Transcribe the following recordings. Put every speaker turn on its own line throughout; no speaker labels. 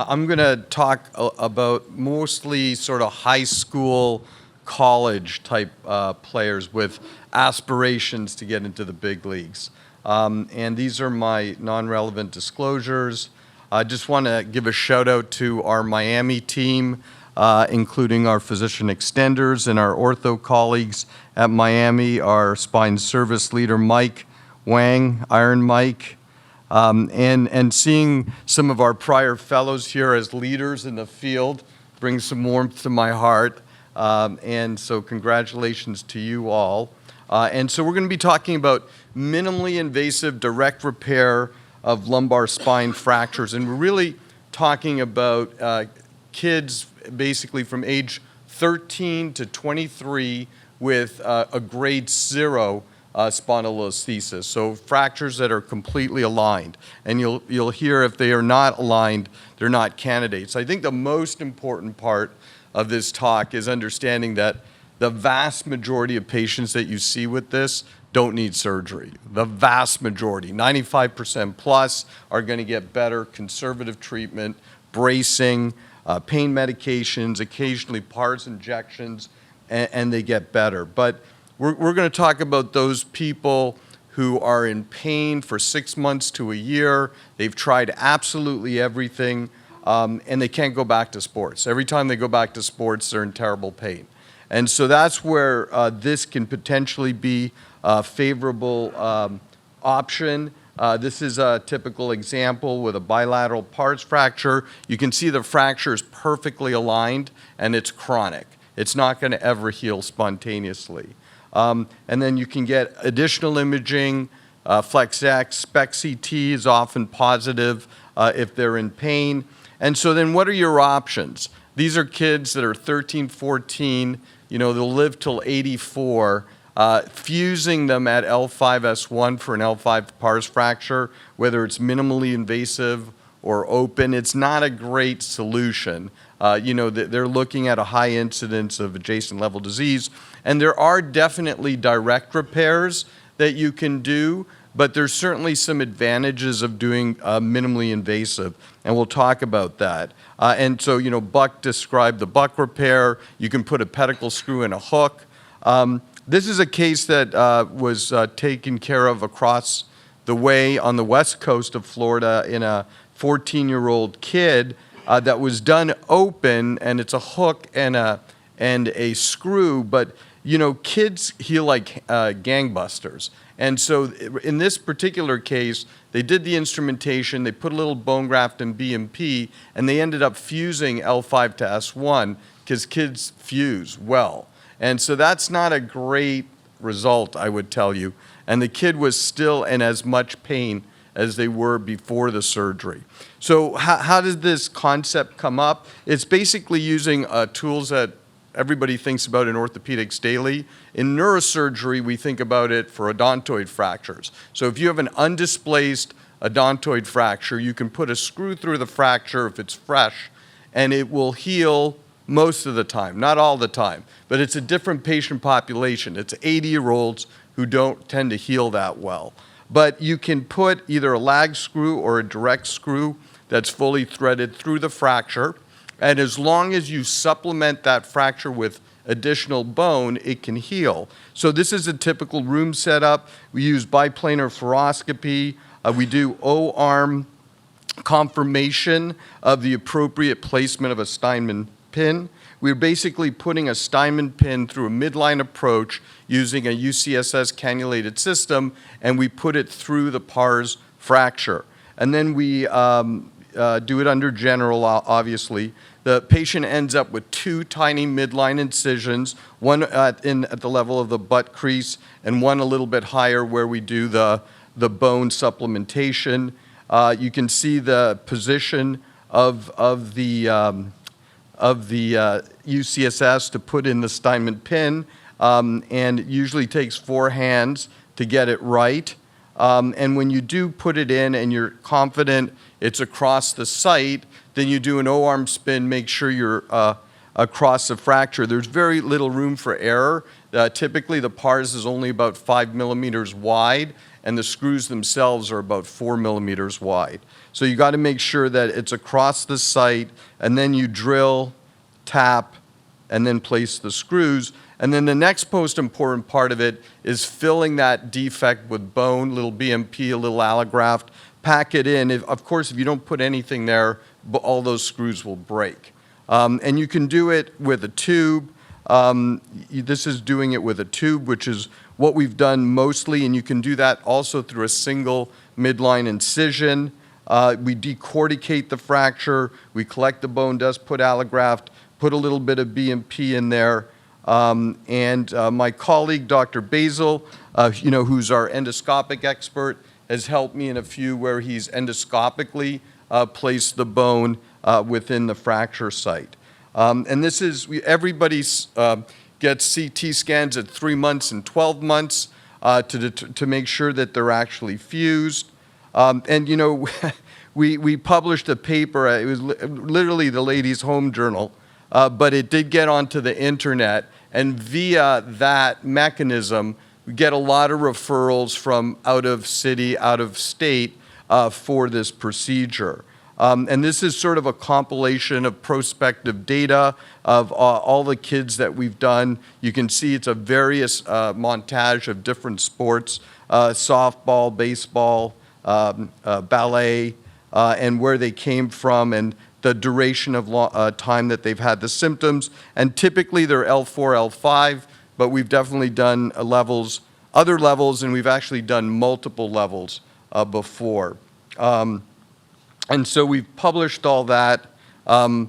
I'm going to talk about mostly sort of high school, college type players with aspirations to get into the big leagues. And these are my non-relevant disclosures. I just want to give a shout out to our Miami team, including our physician extenders and our ortho colleagues at Miami, our spine service leader, Mike Wang, Iron Mike, and seeing some of our prior fellows here as leaders in the field brings some warmth to my heart. And so congratulations to you all. And so we're going to be talking about minimally invasive direct repair of lumbar spine fractures. And we're really talking about kids basically from age 13 to 23 with a grade 0 spondylolisthesis, so fractures that are completely aligned. And you'll hear if they are not aligned, they're not candidates. I think the most important part of this talk is understanding that the vast majority of patients that you see with this don't need surgery. The vast majority, 95% plus, are going to get better conservative treatment, bracing, pain medications, occasionally PARS injections, and they get better. But we're going to talk about those people who are in pain for 6 months to a year. They've tried absolutely everything, and they can't go back to sports. Every time they go back to sports, they're in terrible pain. And so that's where this can potentially be a favorable option. This is a typical example with a bilateral PARS fracture. You can see the fracture is perfectly aligned, and it's chronic. It's not going to ever heal spontaneously. And then you can get additional imaging, FlexX, SPECT CT is often positive if they're in pain. And so then what are your options? These are kids that are 13, 14, they'll live till 84. Fusing them at L5-S1 for an L5 PARS fracture, whether it's minimally invasive or open, it's not a great solution. They're looking at a high incidence of adjacent level disease, and there are definitely direct repairs that you can do, but there's certainly some advantages of doing minimally invasive, and we'll talk about that. And so, Buck described the Buck repair. You can put a pedicle screw in a hook. This is a case that was taken care of across the way on the west coast of Florida in a 14-year-old kid that was done open, and it's a hook and a screw, but kids heal like gangbusters. And so in this particular case, they did the instrumentation, they put a little bone graft and BMP, and they ended up fusing L5 to S1 because kids fuse well. And so that's not a great result, I would tell you. And the kid was still in as much pain as they were before the surgery. So how did this concept come up? It's basically using tools that everybody thinks about in orthopedics daily. In neurosurgery, we think about it for odontoid fractures. So if you have an undisplaced odontoid fracture, you can put a screw through the fracture if it's fresh, and it will heal most of the time, not all the time, but it's a different patient population. It's 80-year-olds who don't tend to heal that well. But you can put either a lag screw or a direct screw that's fully threaded through the fracture, and as long as you supplement that fracture with additional bone, it can heal. So this is a typical room setup. We use biplanar fluoroscopy. We do O-arm confirmation of the appropriate placement of a Steinmann pin. We're basically putting a Steinmann pin through a midline approach using a UCSS cannulated system, and we put it through the PARS fracture. And then we do it under general, obviously. The patient ends up with 2 tiny midline incisions, one at the level of the butt crease and one a little bit higher where we do the bone supplementation. You can see the position of the UCSS to put in the Steinmann pin, and it usually takes 4 hands to get it right. And when you do put it in and you're confident it's across the site, then you do an O-arm spin, make sure you're across the fracture. There's very little room for error. Typically the PARS is only about 5 millimeters wide, and the screws themselves are about 4 millimeters wide. So you got to make sure that it's across the site, and then you drill, tap, and then place the screws. And then the next most important part of it is filling that defect with bone, a little BMP, a little allograft, pack it in. Of course, if you don't put anything there, all those screws will break. And you can do it with a tube. This is doing it with a tube, which is what we've done mostly, and you can do that also through a single midline incision. We decorticate the fracture, we collect the bone dust, put allograft, put a little bit of BMP in there, and my colleague, Dr. Basil, who's our endoscopic expert, has helped me in a few where he's endoscopically placed the bone within the fracture site. And this is, everybody gets CT scans at 3 months and 12 months to make sure that they're actually fused. And we published a paper, it was literally the ladies' home journal, but it did get onto the internet, and via that mechanism, we get a lot of referrals from out of city, out of state for this procedure. And this is sort of a compilation of prospective data of all the kids that we've done. You can see it's a various montage of different sports, softball, baseball, ballet, and where they came from and the duration of time that they've had the symptoms. And typically they're L4, L5, but we've definitely done other levels, and we've actually done multiple levels before. And so we've published all that. And,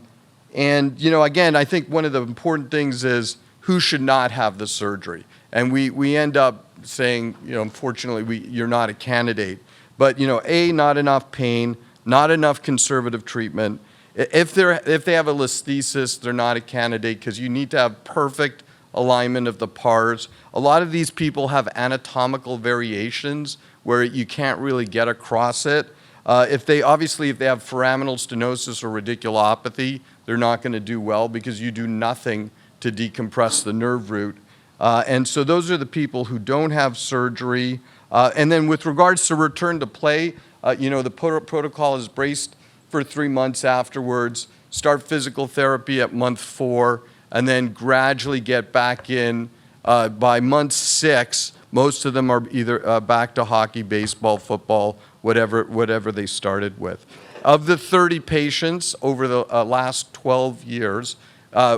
again, I think one of the important things is who should not have the surgery. And we end up saying, unfortunately, you're not a candidate. But, A, not enough pain, not enough conservative treatment. If they have a listhesis, they're not a candidate because you need to have perfect alignment of the pars. A lot of these people have anatomical variations where you can't really get across it. If they have foraminal stenosis or radiculopathy, they're not going to do well because you do nothing to decompress the nerve root. And so those are the people who don't have surgery. And then with regards to return to play, the protocol is braced for 3 months afterwards, start physical therapy at month 4, and then gradually get back in. By month 6, most of them are either back to hockey, baseball, football, whatever they started with. Of the 30 patients over the last 12 years,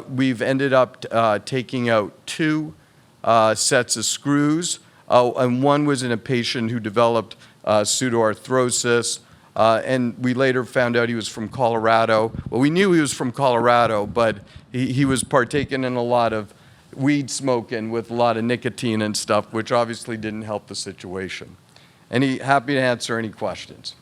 we've ended up taking out 2 sets of screws, and one was in a patient who developed pseudoarthrosis, and we later found out he was from Colorado. Well, we knew he was from Colorado, but he was partaking in a lot of weed smoking with a lot of nicotine and stuff, which obviously didn't help the situation. Happy to answer any questions.